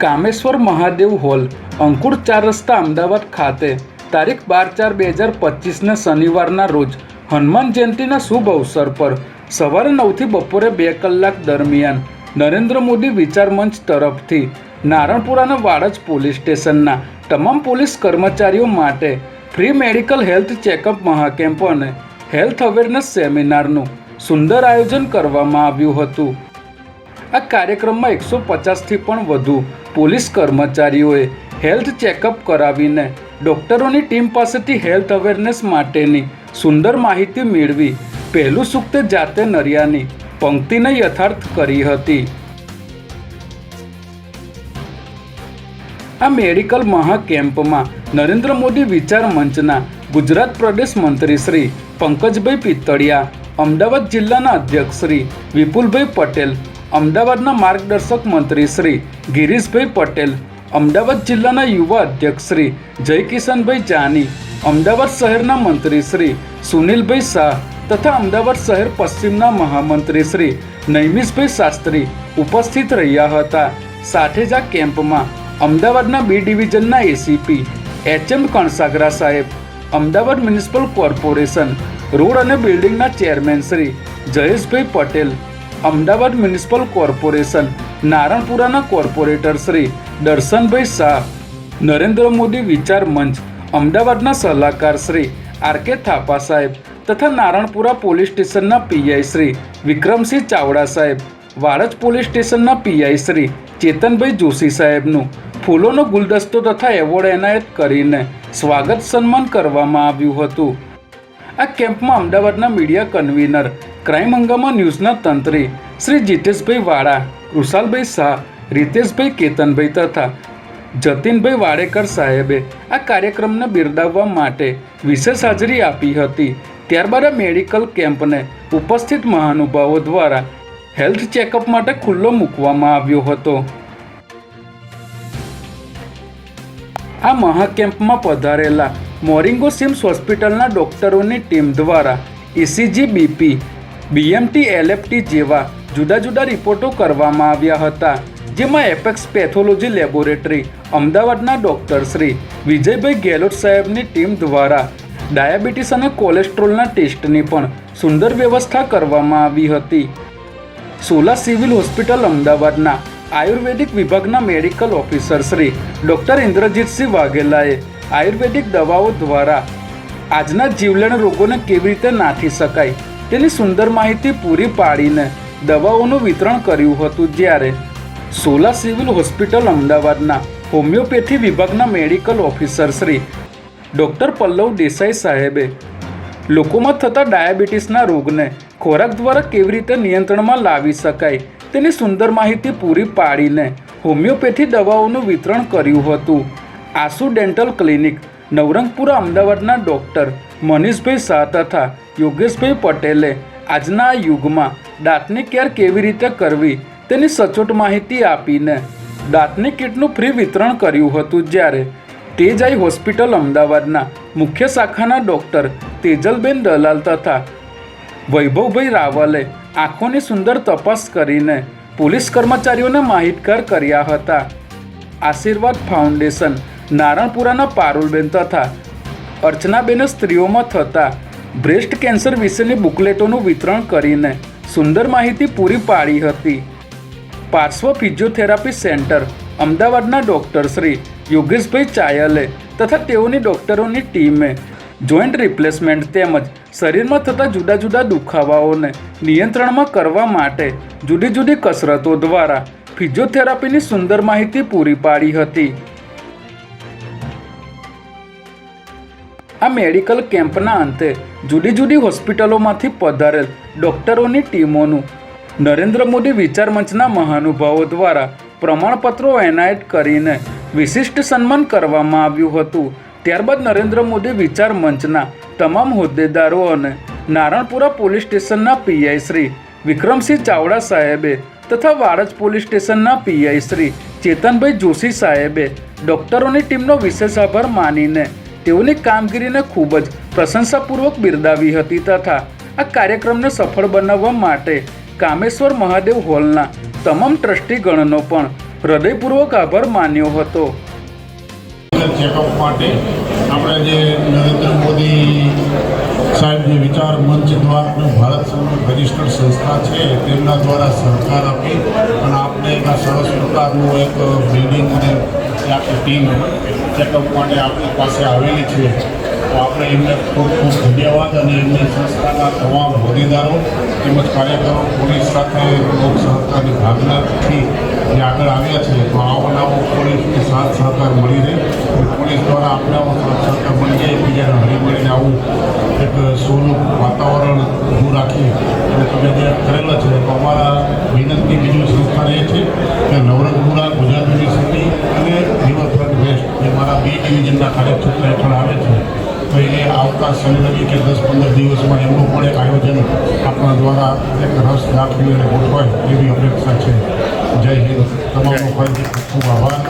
Kameshwar Mahadev hall, અંકુર 4 રસ્તા, અમદાવાદ ખાતે તારીખ 12/4/2025ને શનિવારના રોજ હનુમાન જયંતિના શુભ અવસર પર સવારે 9થી બપોરે 2 કલાક દરમિયાન નરેન્દ્ર મોદી વિચાર મંચ તરફથી નારણપુરાના વાડજ પોલીસ સ્ટેશનના તમામ પોલીસ કર્મચારીઓ માટે ફ્રી મેડિકલ હેલ્થ ચેકઅપ મહાકેમ્પ અને હેલ્થ અવેરનેસ સેમિનારનું સુંદર આયોજન કરવામાં આવ્યું હતું. આ કાર્યક્રમમાં 150થી પણ વધુ પોલીસ કર્મચારીઓએ હેલ્થ ચેકઅપ કરાવીને ડૉક્ટરોની ટીમ પાસેથી હેલ્થ અવેરનેસ માટેની સુંદર માહિતી મેળવી પહેલું સૂક્ત જાતે નર્યાની પંક્તિને યથાર્થ કરી હતી. આ મેડિકલ મહાકેમ્પમાં નરેન્દ્ર મોદી વિચાર મંચના ગુજરાત પ્રદેશ મંત્રી શ્રી પંકજભાઈ પિત્તળિયા, અમદાવાદ જિલ્લાના અધ્યક્ષ શ્રી વિપુલભાઈ પટેલ, અમદાવાદના માર્ગદર્શક મંત્રી શ્રી ગિરીશભાઈ પટેલ, અમદાવાદ જિલ્લાના યુવા અધ્યક્ષ શ્રી જયકિશનભાઈ જાની, અમદાવાદ શહેરના મંત્રી શ્રી સુનિલભાઈ શાહ તથા અમદાવાદ શહેર પશ્ચિમના મહામંત્રી શ્રી નૈમિષભાઈ શાસ્ત્રી ઉપસ્થિત રહ્યા હતા. સાથે જ આ કેમ્પમાં અમદાવાદના બી ડિવિઝનના એસીપી એચ.એમ. કણસાગરા સાહેબ, અમદાવાદ મ્યુનિસિપલ કોર્પોરેશન રોડ અને બિલ્ડિંગના chairman Shri Jayeshbhai Patel, Ahmedabad municipal corporation નારણપુરાના કોર્પોરેટર શ્રી દર્શનભાઈ શાહ, નરેન્દ્ર મોદી વિચાર મંચ અમદાવાદના સલાહકાર શ્રી આર.કે. થાપા સાહેબ તથા નારણપુરા પોલીસ સ્ટેશનના પીઆઈ શ્રી વિક્રમસિંહ ચાવડા સાહેબ, વાડજ પોલીસ સ્ટેશનના પીઆઈ શ્રી ચેતનભાઈ જોશી સાહેબનું ફૂલોનો ગુલદસ્તો તથા એવોર્ડ એનાયત કરીને સ્વાગત સન્માન કરવામાં આવ્યું હતું. આ કેમ્પમાં અમદાવાદના મીડિયા કન્વીનર, ક્રાઇમ હંગામા ન્યૂઝના તંત્રી શ્રી જીતેશભાઈ વાળા, કૃષાલભાઈ શાહ, રીતેશભાઈ કેતનભાઈ તથા જતીનભાઈ વાડેકર સાહેબે આ કાર્યક્રમને બિરદાવવા માટે વિશેષ હાજરી આપી હતી. ત્યારબાદ આ મેડિકલ કેમ્પને ઉપસ્થિત મહાનુભાવો દ્વારા હેલ્થ ચેકઅપ માટે ખુલ્લો મૂકવામાં આવ્યો હતો. આ મહાકેમ્પમાં પધારેલા મોરિંગો સિમ્સ હોસ્પિટલના ડૉક્ટરોની ટીમ દ્વારા ઇસીજી, બીપી, બીએમટી, એલએફટી જેવા જુદા જુદા રિપોર્ટો કરવામાં આવ્યા હતા. જેમાં એપેક્સ પેથોલોજી લેબોરેટરી અમદાવાદના ડૉક્ટર શ્રી વિજયભાઈ ગેહલોત સાહેબની ટીમ દ્વારા ડાયાબિટીસ અને કોલેસ્ટ્રોલના ટેસ્ટની પણ સુંદર વ્યવસ્થા કરવામાં આવી હતી. સોલા સિવિલ હોસ્પિટલ અમદાવાદના આયુર્વેદિક વિભાગના medical officer Shri doctor Indrajitsinh વાઘેલાએ આયુર્વેદિક દવાઓ દ્વારા આજના જીવલેણ રોગોને કેવી રીતે નાથી શકાય તેની સુંદર માહિતી પૂરી પાડીને દવાઓનું વિતરણ કર્યું હતું. જ્યારે સોલા સિવિલ હોસ્પિટલ અમદાવાદના હોમિયોપેથી વિભાગના મેડિકલ ઓફિસર શ્રી ડૉક્ટર પલ્લવ દેસાઈ સાહેબે લોકોમાં થતા ડાયાબિટીસના રોગને ખોરાક દ્વારા કેવી રીતે નિયંત્રણમાં લાવી શકાય તેની સુંદર માહિતી પૂરી પાડીને હોમિયોપેથી દવાઓનું વિતરણ કર્યું હતું. આસુ ડેન્ટલ ક્લિનિક નવરંગપુરા અમદાવાદના ડૉક્ટર મનીષભાઈ શાહ તથા યોગેશભાઈ પટેલે આજના આ યુગમાં દાંતની કેર કેવી રીતે કરવી તેની સચોટ માહિતી આપીને દાંતની કીટનું ફ્રી વિતરણ કર્યું હતું. જ્યારે તેજ આઈ હોસ્પિટલ અમદાવાદના મુખ્ય શાખાના ડૉક્ટર તેજલબેન દલાલ તથા વૈભવભાઈ રાવલે આંખોની સુંદર તપાસ કરીને પોલીસ કર્મચારીઓને માહિતગાર કર્યા હતા. આશીર્વાદ ફાઉન્ડેશન નારણપુરાના પારુલબેન તથા અર્ચનાબેને સ્ત્રીઓમાં થતા બ્રેસ્ટ કેન્સર વિશેની બુકલેટોનું વિતરણ કરીને સુંદર માહિતી પૂરી પાડી હતી. પાર્શ્વ ફિઝિયોથેરાપી સેન્ટર અમદાવાદના ડૉક્ટર શ્રી યોગેશભાઈ ચાયલે તથા તેઓની ડૉક્ટરોની ટીમે જોઈન્ટ રિપ્લેસમેન્ટ તેમજ શરીરમાં થતા જુદા જુદા દુખાવાઓને નિયંત્રણમાં કરવા માટે જુદી જુદી કસરતો દ્વારા ફિઝિયોથેરાપીની સુંદર માહિતી પૂરી પાડી હતી. આ મેડિકલ કેમ્પના અંતે જુદી જુદી હોસ્પિટલોમાંથી પધારેલ ડૉક્ટરોની ટીમોનું નરેન્દ્ર મોદી વિચાર મંચના મહાનુભાવો દ્વારા પ્રમાણપત્રો એનાયત કરીને વિશિષ્ટ સન્માન કરવામાં આવ્યું હતું. ત્યારબાદ નરેન્દ્ર મોદી વિચાર મંચના તમામ હોદ્દેદારો અને નારણપુરા પોલીસ સ્ટેશનના પીઆઈ શ્રી વિક્રમસિંહ ચાવડા સાહેબે તથા વાડજ પોલીસ સ્ટેશનના પીઆઈ શ્રી ચેતનભાઈ જોશી સાહેબે ડૉક્ટરોની ટીમનો વિશેષ આભાર માનીને તેઓની કામગીરીને ખૂબ જ પ્રશંસાપૂર્વક બિરદાવી હતી તથા આ કાર્યક્રમને સફળ બનાવવા માટે કામેશ્વર મહાદેવ હોલના તમામ ટ્રસ્ટીગણનો પણ હૃદયપૂર્વક આભાર માન્યો હતો. ચેકઅપ માટે આપણે જે નરેન્દ્ર મોદી સાહેબ જે વિચાર મંચ દ્વારા ભારત સરકાર રજિસ્ટર્ડ સંસ્થા છે તેમના દ્વારા સહકાર આપી અને આપણે એક આ સરસ પ્રકારનું એક બિલ્ડિંગ અને આખી ટીમ ચેકઅપ માટે આપણી પાસે આવેલી છે. તો આપણે એમને ખૂબ ખૂબ ધન્યવાદ અને એમની સંસ્થાના તમામ હોદ્દેદારો તેમજ કાર્યકરો પોલીસ સાથે લોક સહકારની ભાવનાથી જે આગળ આવ્યા છે. તો આવો નવો પોલીસની સાથ સહકાર મળી રહે પોલીસ દ્વારા આપણે આવો સાથ સહકાર મળી જાય એકબીજાને હળીમળીને આવું એક સોનું વાતાવરણ ઊભું રાખી અને તમે જે કરેલો છે તો અમારા વિનંતી બીજું સંસ્થા એ છે કે નવરંગપુરા ગુજરાત યુનિવર્સિટી અને રિવરફ્રન્ટ વેસ્ટ જે મારા બે ડિવિઝનના કાર્યક્ષેત્ર હેઠળ આવે છે. તો એ આવતા શનિ કે 10-15 દિવસમાં એમનું પણ એક આયોજન આપણા દ્વારા એક રસ દાખવી અને ગોઠવાય એવી અપેક્ષા છે. જય હિન્દ. તમામનો ફરીથી ખૂબ આભાર.